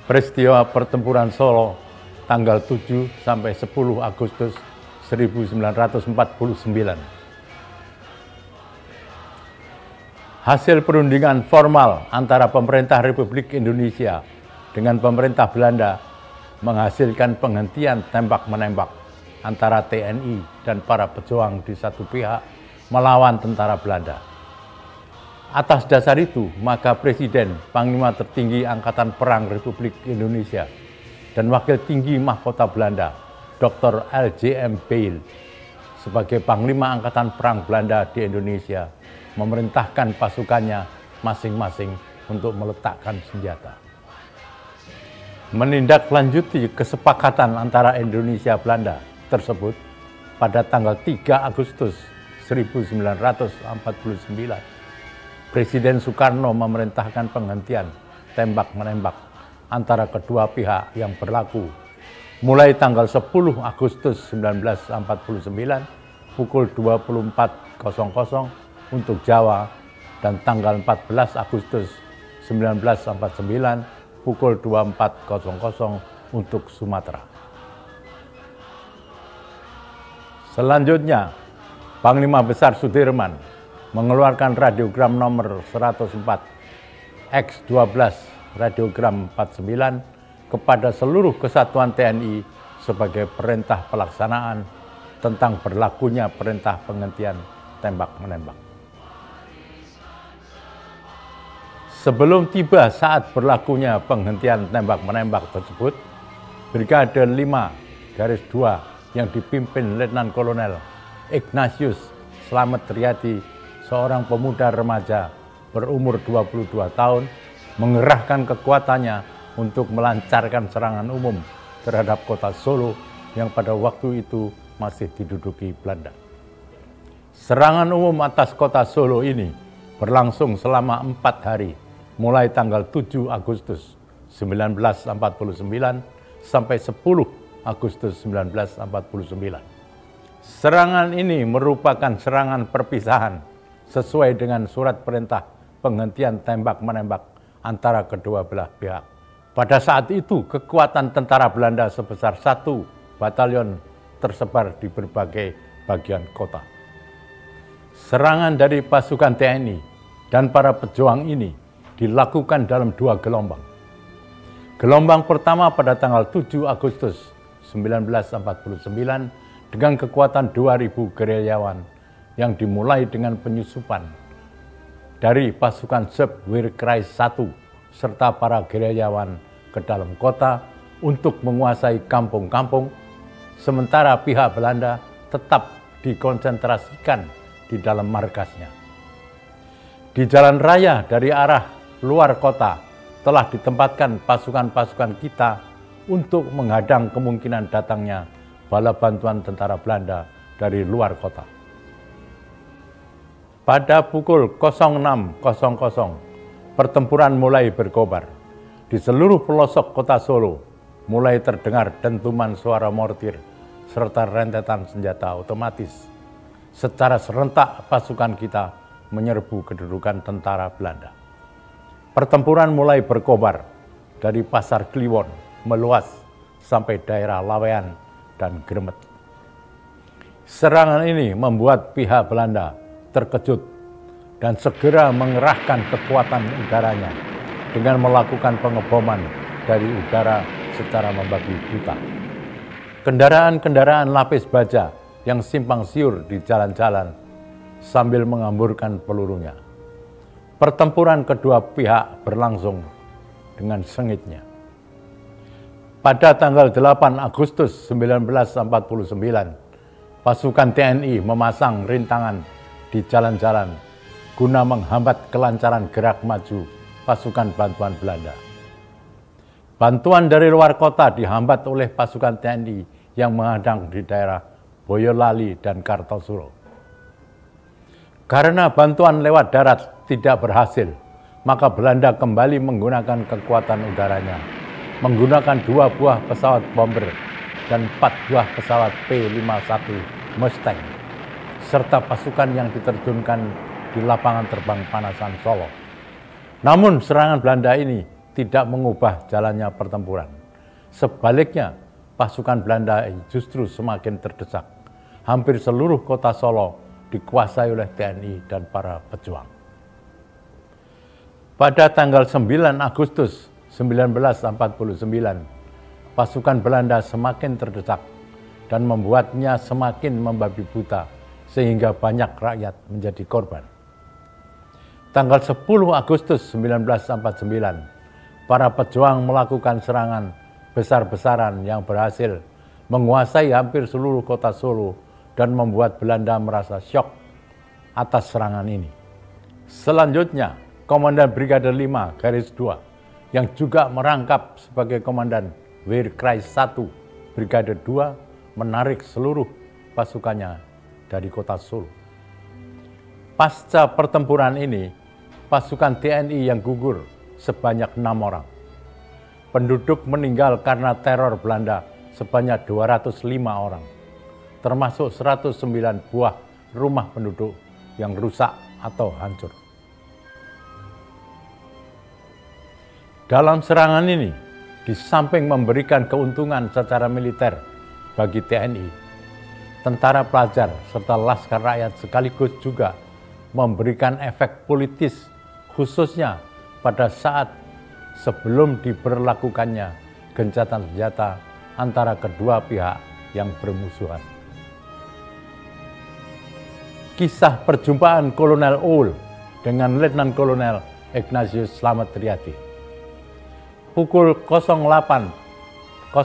Peristiwa pertempuran Solo tanggal 7 sampai 10 Agustus 1949. Hasil perundingan formal antara pemerintah Republik Indonesia dengan pemerintah Belanda menghasilkan penghentian tembak-menembak antara TNI dan para pejuang di satu pihak melawan tentara Belanda. Atas dasar itu, maka Presiden, Panglima Tertinggi Angkatan Perang Republik Indonesia, dan Wakil Tinggi Mahkota Belanda, Dr. LJM Beil, sebagai Panglima Angkatan Perang Belanda di Indonesia, memerintahkan pasukannya masing-masing untuk meletakkan senjata. Menindaklanjuti kesepakatan antara Indonesia Belanda tersebut pada tanggal 3 Agustus 1949, Presiden Soekarno memerintahkan penghentian tembak-menembak antara kedua pihak yang berlaku mulai tanggal 10 Agustus 1949 pukul 24.00 untuk Jawa dan tanggal 14 Agustus 1949 pukul 24.00 untuk Sumatera. Selanjutnya, Panglima Besar Sudirman mengeluarkan radiogram nomor 104 X12 radiogram 49 kepada seluruh kesatuan TNI sebagai perintah pelaksanaan tentang berlakunya perintah penghentian tembak-menembak. Sebelum tiba saat berlakunya penghentian tembak-menembak tersebut, Brigade 5-2 yang dipimpin Letnan Kolonel Ignatius Slamet Riyadi, seorang pemuda remaja berumur 22 tahun, mengerahkan kekuatannya untuk melancarkan serangan umum terhadap kota Solo yang pada waktu itu masih diduduki Belanda. Serangan umum atas kota Solo ini berlangsung selama 4 hari, mulai tanggal 7 Agustus 1949 sampai 10 Agustus 1949. Serangan ini merupakan serangan perpisahan sesuai dengan surat perintah penghentian tembak-menembak antara kedua belah pihak. Pada saat itu, kekuatan tentara Belanda sebesar 1 batalion tersebar di berbagai bagian kota. Serangan dari pasukan TNI dan para pejuang ini dilakukan dalam 2 gelombang. Gelombang pertama pada tanggal 7 Agustus 1949 dengan kekuatan 2.000 gerilyawan yang dimulai dengan penyusupan dari pasukan Subwirkreis 1 serta para gerilyawan ke dalam kota untuk menguasai kampung-kampung, sementara pihak Belanda tetap dikonsentrasikan di dalam markasnya. Di jalan raya dari arah luar kota telah ditempatkan pasukan-pasukan kita untuk menghadang kemungkinan datangnya bala bantuan tentara Belanda dari luar kota. Pada pukul 06.00, pertempuran mulai berkobar. Di seluruh pelosok kota Solo mulai terdengar dentuman suara mortir serta rentetan senjata otomatis. Secara serentak pasukan kita menyerbu kedudukan tentara Belanda. Pertempuran mulai berkobar dari Pasar Kliwon meluas sampai daerah Lawean dan Gremet. Serangan ini membuat pihak Belanda terkejut dan segera mengerahkan kekuatan udaranya dengan melakukan pengeboman dari udara secara membagi buta. Kendaraan-kendaraan lapis baja yang simpang siur di jalan-jalan sambil mengamburkan pelurunya. Pertempuran kedua pihak berlangsung dengan sengitnya. Pada tanggal 8 Agustus 1949, pasukan TNI memasang rintangan di jalan-jalan guna menghambat kelancaran gerak maju pasukan bantuan Belanda. Bantuan dari luar kota dihambat oleh pasukan TNI yang menghadang di daerah Boyolali dan Kartosuro. Karena bantuan lewat darat tidak berhasil, maka Belanda kembali menggunakan kekuatan udaranya, menggunakan 2 buah pesawat bomber dan 4 buah pesawat P-51 Mustang, serta pasukan yang diterjunkan di lapangan terbang Panasan Solo. Namun serangan Belanda ini tidak mengubah jalannya pertempuran. Sebaliknya, pasukan Belanda justru semakin terdesak. Hampir seluruh kota Solo dikuasai oleh TNI dan para pejuang. Pada tanggal 9 Agustus 1949, pasukan Belanda semakin terdesak dan membuatnya semakin membabi buta sehingga banyak rakyat menjadi korban. Tanggal 10 Agustus 1949, para pejuang melakukan serangan besar-besaran yang berhasil menguasai hampir seluruh kota Solo dan membuat Belanda merasa syok atas serangan ini. Selanjutnya, Komandan Brigade 5 Garis 2 yang juga merangkap sebagai Komandan Wehrkreis 1 Brigade 2 menarik seluruh pasukannya dari kota Solo. Pasca pertempuran ini, pasukan TNI yang gugur sebanyak 6 orang. Penduduk meninggal karena teror Belanda sebanyak 205 orang, termasuk 109 buah rumah penduduk yang rusak atau hancur. Dalam serangan ini, di samping memberikan keuntungan secara militer bagi TNI, tentara pelajar serta laskar rakyat sekaligus juga memberikan efek politis khususnya pada saat sebelum diberlakukannya gencatan senjata antara kedua pihak yang bermusuhan. Kisah perjumpaan Kolonel Uhl dengan Letnan Kolonel Ignatius Slamet Riyadi. Pukul 08.00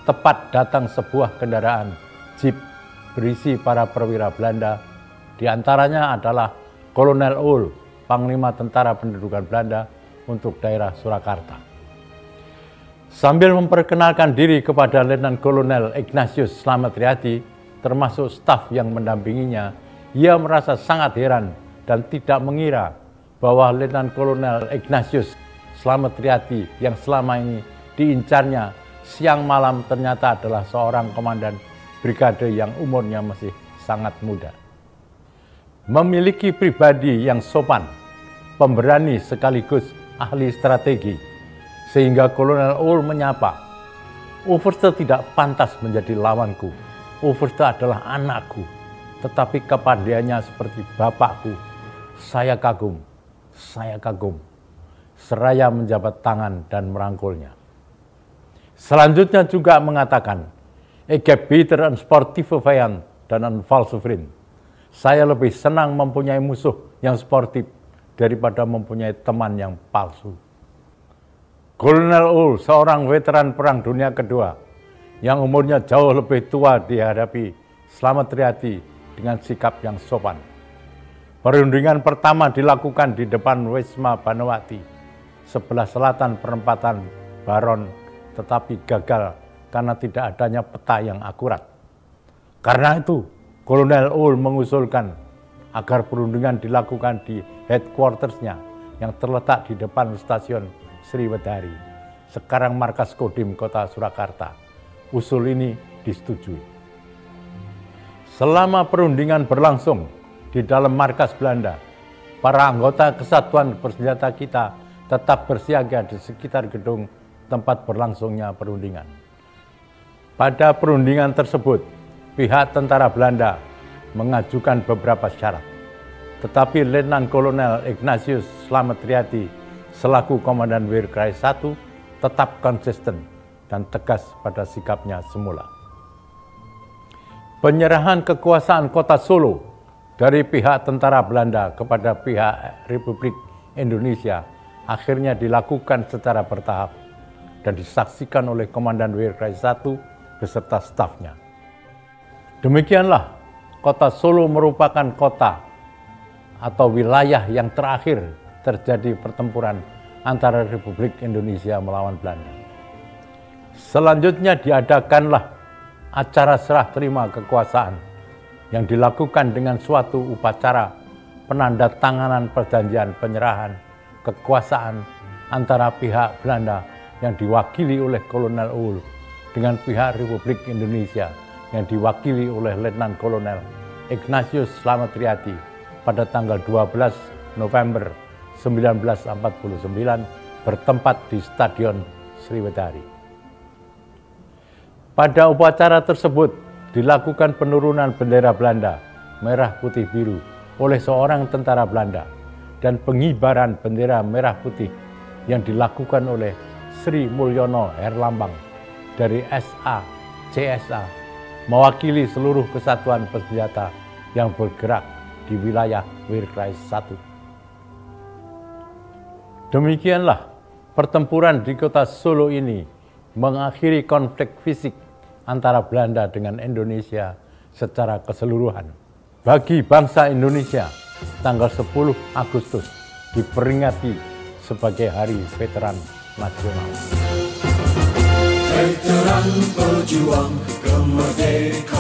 tepat datang sebuah kendaraan jeep berisi para perwira Belanda, di antaranya adalah Kolonel Uhl, Panglima Tentara Pendudukan Belanda untuk daerah Surakarta. Sambil memperkenalkan diri kepada Letnan Kolonel Ignatius Slamet Riyadi, termasuk staf yang mendampinginya, ia merasa sangat heran dan tidak mengira bahwa Letnan Kolonel Ignatius Slamet Riyadi yang selama ini diincarnya siang malam ternyata adalah seorang komandan brigade yang umurnya masih sangat muda. Memiliki pribadi yang sopan, pemberani sekaligus ahli strategi, sehingga Kolonel Uhl menyapa, "Overste tidak pantas menjadi lawanku. Overste adalah anakku, tetapi kepandiannya seperti bapakku. Saya kagum, saya kagum." Seraya menjabat tangan dan merangkulnya. Selanjutnya juga mengatakan, "Ik heb beter een sportieve vijand dan een valse vriend." Saya lebih senang mempunyai musuh yang sportif daripada mempunyai teman yang palsu. Kolonel Uhl, seorang veteran Perang Dunia Kedua, yang umurnya jauh lebih tua dihadapi Slamet Riyadi dengan sikap yang sopan. Perundingan pertama dilakukan di depan Wisma Banowati, sebelah selatan perempatan Baron, tetapi gagal karena tidak adanya peta yang akurat. Karena itu, Kolonel Uhl mengusulkan agar perundingan dilakukan di headquarters-nya yang terletak di depan stasiun Sriwedari, sekarang markas Kodim Kota Surakarta. Usul ini disetujui. Selama perundingan berlangsung di dalam markas Belanda, para anggota kesatuan bersenjata kita tetap bersiaga di sekitar gedung tempat berlangsungnya perundingan. Pada perundingan tersebut, pihak tentara Belanda mengajukan beberapa syarat, tetapi Letnan Kolonel Ignatius Slamet Riyadi selaku Komandan Wehrkreis 1 tetap konsisten dan tegas pada sikapnya semula. Penyerahan kekuasaan kota Solo dari pihak tentara Belanda kepada pihak Republik Indonesia akhirnya dilakukan secara bertahap dan disaksikan oleh Komandan Wehrkreis 1 beserta stafnya. Demikianlah, kota Solo merupakan kota atau wilayah yang terakhir terjadi pertempuran antara Republik Indonesia melawan Belanda. Selanjutnya diadakanlah acara serah terima kekuasaan yang dilakukan dengan suatu upacara penandatanganan perjanjian penyerahan kekuasaan antara pihak Belanda yang diwakili oleh Kolonel Uhl dengan pihak Republik Indonesia yang diwakili oleh Letnan Kolonel Ignatius Slamet Riyadi pada tanggal 12 November 1949 bertempat di Stadion Sriwedari. Pada upacara tersebut dilakukan penurunan bendera Belanda merah putih biru oleh seorang tentara Belanda dan pengibaran bendera merah putih yang dilakukan oleh Sri Mulyono Herlambang dari SA-CSA mewakili seluruh kesatuan bersenjata yang bergerak di wilayah Wirkrais 1. Demikianlah pertempuran di kota Solo ini mengakhiri konflik fisik antara Belanda dengan Indonesia secara keseluruhan. Bagi bangsa Indonesia, tanggal 10 Agustus diperingati sebagai Hari Veteran Nasional. Veteran pejuang kemerdekaan.